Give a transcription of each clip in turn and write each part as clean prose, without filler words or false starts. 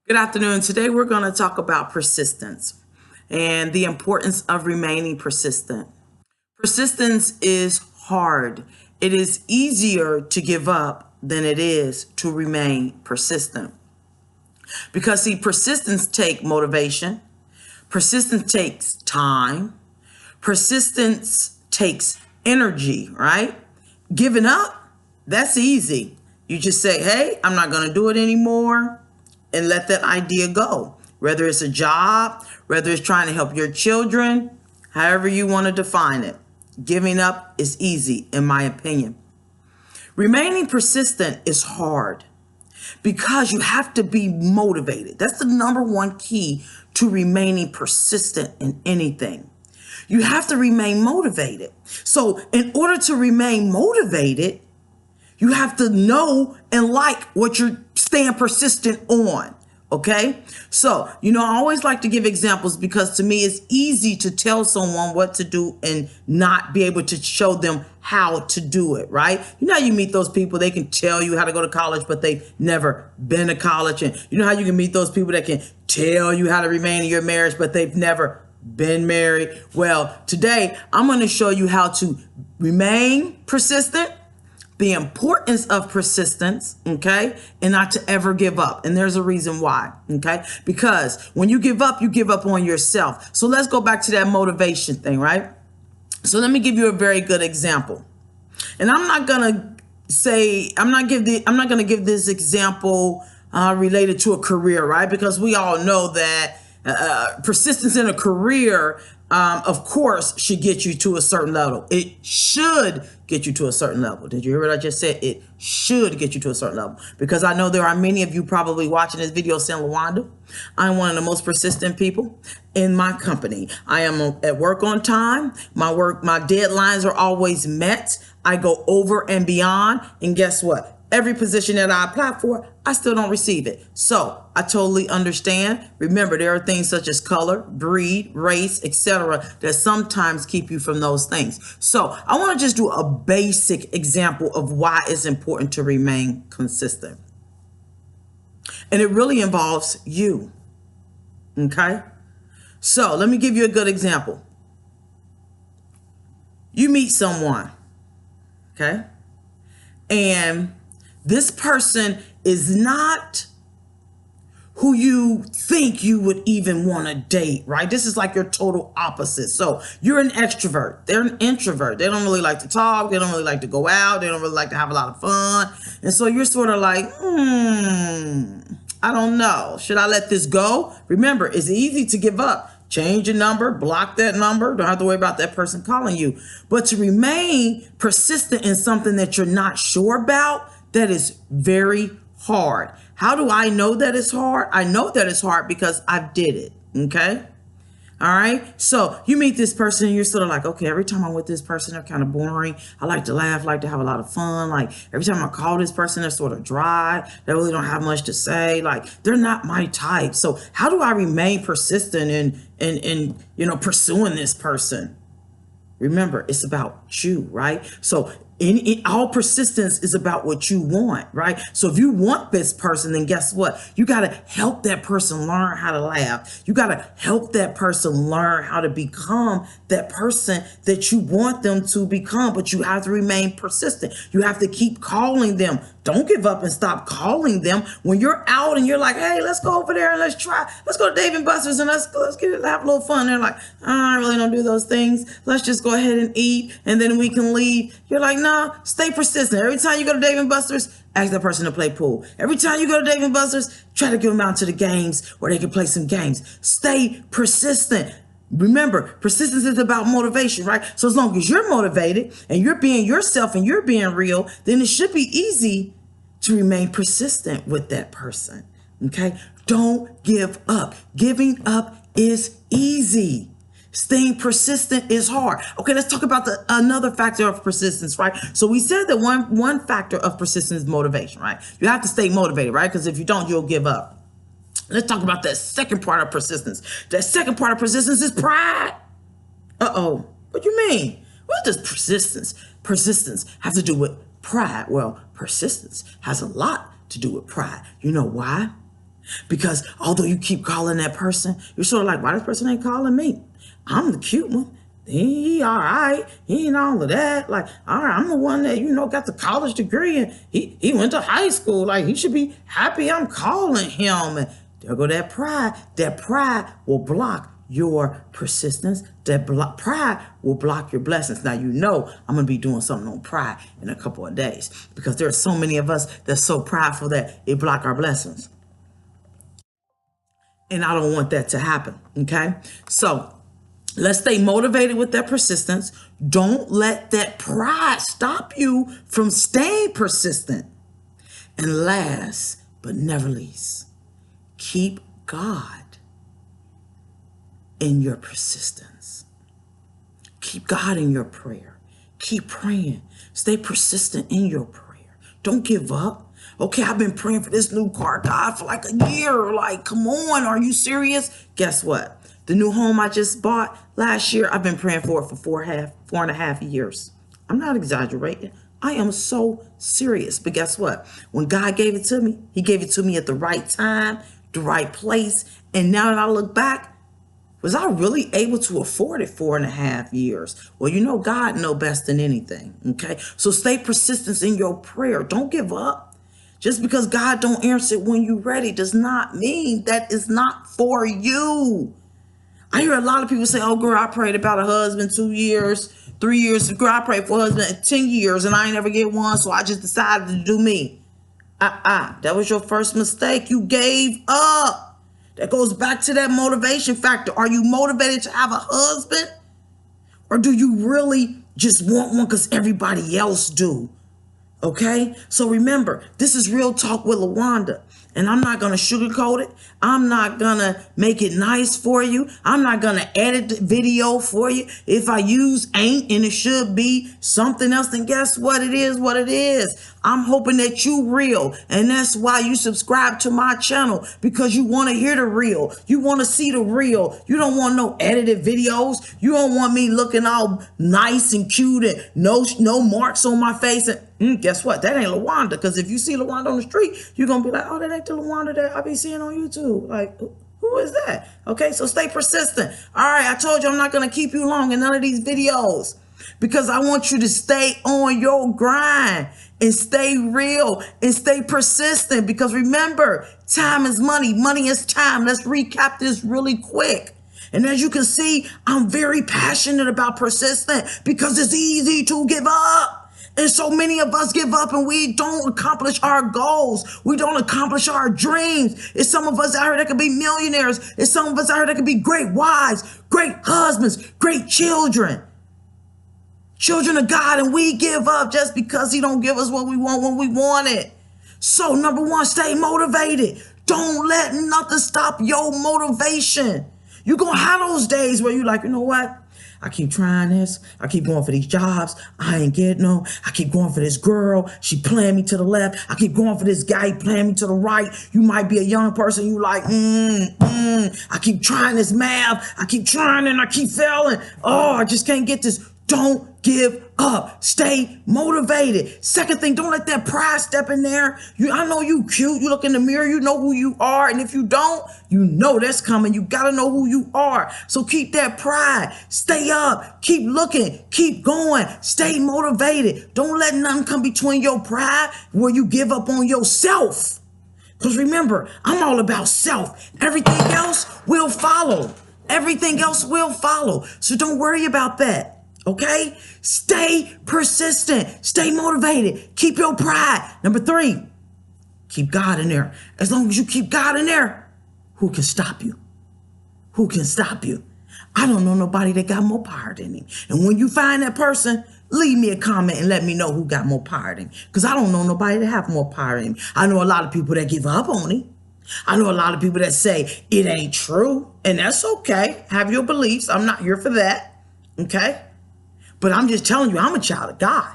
Good afternoon. Today we're going to talk about persistence and the importance of remaining persistent. Persistence is hard. It is easier to give up than it is to remain persistent. Because see, persistence takes motivation. Persistence takes time. Persistence takes energy, right? Giving up, that's easy. You just say, hey, I'm not going to do it anymore, and let that idea go. Whether it's a job, whether it's trying to help your children, however you want to define it. Giving up is easy, in my opinion. Remaining persistent is hard because you have to be motivated. That's the number one key to remaining persistent in anything. You have to remain motivated. So in order to remain motivated, you have to know and like what you're staying persistent on. Okay. So, I always like to give examples because to me, it's easy to tell someone what to do and not be able to show them how to do it. Right. You meet those people, they can tell you how to go to college, but they've never been to college. And you know how you can meet those people that can tell you how to remain in your marriage, but they've never been married. Well, today I'm going to show you how to remain persistent, the importance of persistence, okay, and not to ever give up. And there's a reason why, okay, because when you give up on yourself. So let's go back to that motivation thing, right? So let me give you a very good example. And I'm not going to give this example related to a career, right? Because we all know that persistence in a career, of course, should get you to a certain level. It should get you to a certain level. Did you hear what I just said? It should get you to a certain level. Because I know there are many of you probably watching this video saying, LaWanda, I'm one of the most persistent people in my company. I am at work on time. My deadlines are always met. I go over and beyond. And guess what? Every position that I apply for, I still don't receive it. So I totally understand. Remember, there are things such as color, breed, race, etc. that sometimes keep you from those things. So I want to just do a basic example of why it's important to remain consistent. And it really involves you. Okay? So let me give you a good example. You meet someone, okay? And this person is not who you think you would even want to date, right? This is like your total opposite. So you're an extrovert. They're an introvert. They don't really like to talk. They don't really like to go out. They don't really like to have a lot of fun. And so you're sort of like, I don't know. Should I let this go? Remember, it's easy to give up. Change your number, block that number. Don't have to worry about that person calling you. But to remain persistent in something that you're not sure about, that is very hard. How do I know that it's hard? I know that it's hard because I did it. Okay. All right. So you meet this person and you're sort of like, okay, every time I'm with this person, they're kind of boring. I like to laugh, like to have a lot of fun. Like every time I call this person, they're sort of dry. They really don't have much to say. Like they're not my type. So how do I remain persistent in pursuing this person? Remember, it's about you, right? So all persistence is about what you want, right? So if you want this person, then guess what? You got to help that person learn how to laugh. You got to help that person learn how to become that person that you want them to become, but you have to remain persistent. You have to keep calling them. Don't give up and stop calling them. When you're out and you're like, hey, let's go over there and let's go to Dave & Buster's and let's have a little fun. They're like, I really don't do those things. Let's just go ahead and eat and then we can leave. You're like, nah, stay persistent. Every time you go to Dave & Buster's, ask that person to play pool. Every time you go to Dave & Buster's, try to get them out to the games where they can play some games. Stay persistent. Remember, persistence is about motivation, right? So as long as you're motivated and you're being yourself and you're being real, then it should be easy to remain persistent with that person. Okay? Don't give up. Giving up is easy. Staying persistent is hard. Okay, let's talk about another factor of persistence, right? So we said that one factor of persistence is motivation, right? You have to stay motivated, right? Because if you don't, you'll give up. Let's talk about that second part of persistence. That second part of persistence is pride. Uh-oh. What do you mean? What does persistence have to do with pride? Well, persistence has a lot to do with pride. You know why? Because although you keep calling that person, you're sort of like, why this person ain't calling me? I'm the cute one. He all right. He ain't all of that. Like, all right, I'm the one that, got the college degree and he went to high school. Like, he should be happy I'm calling him. And there go that pride. That pride will block your persistence. That pride will block your blessings. Now, I'm going to be doing something on pride in a couple of days because there are so many of us that's so prideful that it block our blessings. And I don't want that to happen, okay? So let's stay motivated with that persistence. Don't let that pride stop you from staying persistent. And last but never least, keep God in your persistence. Keep God in your prayer. Keep praying. Stay persistent in your prayer. Don't give up. Okay, I've been praying for this new car, God, for like a year. Like, come on, are you serious? Guess what? The new home I just bought last year, I've been praying for it for 4.5 years. I'm not exaggerating. I am so serious. But guess what? When God gave it to me, he gave it to me at the right time, the right place. And now that I look back, was I really able to afford it 4.5 years? Well, God knows best than anything, okay? So stay persistent in your prayer. Don't give up. Just because God don't answer when you're ready does not mean that it's not for you. I hear a lot of people say, oh, girl, I prayed about a husband 2 years, 3 years. Girl, I prayed for a husband 10 years and I ain't never get one, so I just decided to do me. That was your first mistake. You gave up. That goes back to that motivation factor. Are you motivated to have a husband? Or do you really just want one because everybody else do? Okay, so remember, this is Real Talk with LaWanda, and I'm not going to sugarcoat it. I'm not going to make it nice for you. I'm not going to edit the video for you. If I use ain't and it should be something else, then guess what? It is what it is. I'm hoping that you real, and that's why you subscribe to my channel, because you want to hear the real. You want to see the real. You don't want no edited videos. You don't want me looking all nice and cute and no marks on my face. And guess what? That ain't LaWanda, because if you see LaWanda on the street, you're going to be like, oh, that ain't the LaWanda that I be seeing on YouTube. Like, who is that? Okay, so stay persistent. All right, I told you I'm not going to keep you long in none of these videos, because I want you to stay on your grind and stay real and stay persistent. Because remember, time is money. Money is time. Let's recap this really quick. And as you can see, I'm very passionate about persistent because it's easy to give up. And so many of us give up and we don't accomplish our goals. We don't accomplish our dreams. It's some of us out here that could be millionaires. It's some of us out here that could be great wives, great husbands, great children. Children of God, and we give up just because he don't give us what we want when we want it. So number one, stay motivated. Don't let nothing stop your motivation. You're going to have those days where you're like, you know what? I keep trying this. I keep going for these jobs. I ain't getting them. I keep going for this girl. She playing me to the left. I keep going for this guy playing me to the right. You might be a young person. You like, I keep trying this math. I keep trying and I keep failing. Oh, I just can't get this. Don't give up. Stay motivated. Second thing, don't let that pride step in there. I know you cute. You look in the mirror, you know who you are. And if you don't, you know that's coming. You got to know who you are. So keep that pride. Stay up. Keep looking. Keep going. Stay motivated. Don't let nothing come between your pride where you give up on yourself. Because remember, I'm all about self. Everything else will follow. Everything else will follow. So don't worry about that. Okay? Stay persistent. Stay motivated. Keep your pride. Number 3, keep God in there. As long as you keep God in there, who can stop you? Who can stop you? I don't know nobody that got more power than him. And when you find that person, leave me a comment and let me know who got more power than him. Because I don't know nobody that have more power than him. I know a lot of people that give up on him. I know a lot of people that say it ain't true. And that's okay. Have your beliefs. I'm not here for that. Okay? But I'm just telling you, I'm a child of God.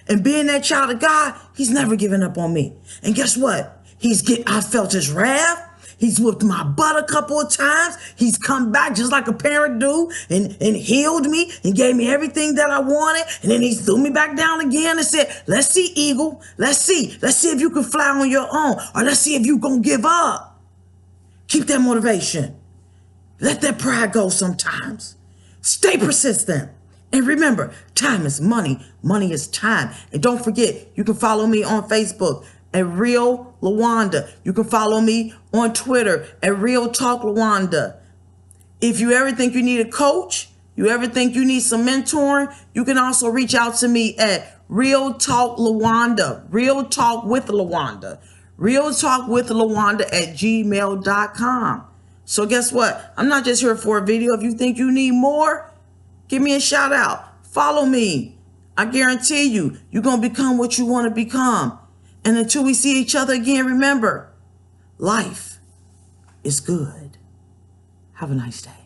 And being that child of God, he's never given up on me. And guess what? I felt his wrath. He's whipped my butt a couple of times. He's come back just like a parent do and healed me and gave me everything that I wanted. And then he threw me back down again and said, let's see, Eagle. Let's see. Let's see if you can fly on your own. Or let's see if you're going to give up. Keep that motivation. Let that pride go sometimes. Stay persistent. And remember, time is money. Money is time. And don't forget, you can follow me on Facebook at Real Lawanda. You can follow me on Twitter at Real Talk Lawanda. If you ever think you need a coach, you ever think you need some mentoring, you can also reach out to me at Real Talk Lawanda. Real Talk with Lawanda. Real Talk with Lawanda at gmail.com. So guess what? I'm not just here for a video. If you think you need more, give me a shout out. Follow me. I guarantee you, you're going to become what you want to become. And until we see each other again, remember, life is good. Have a nice day.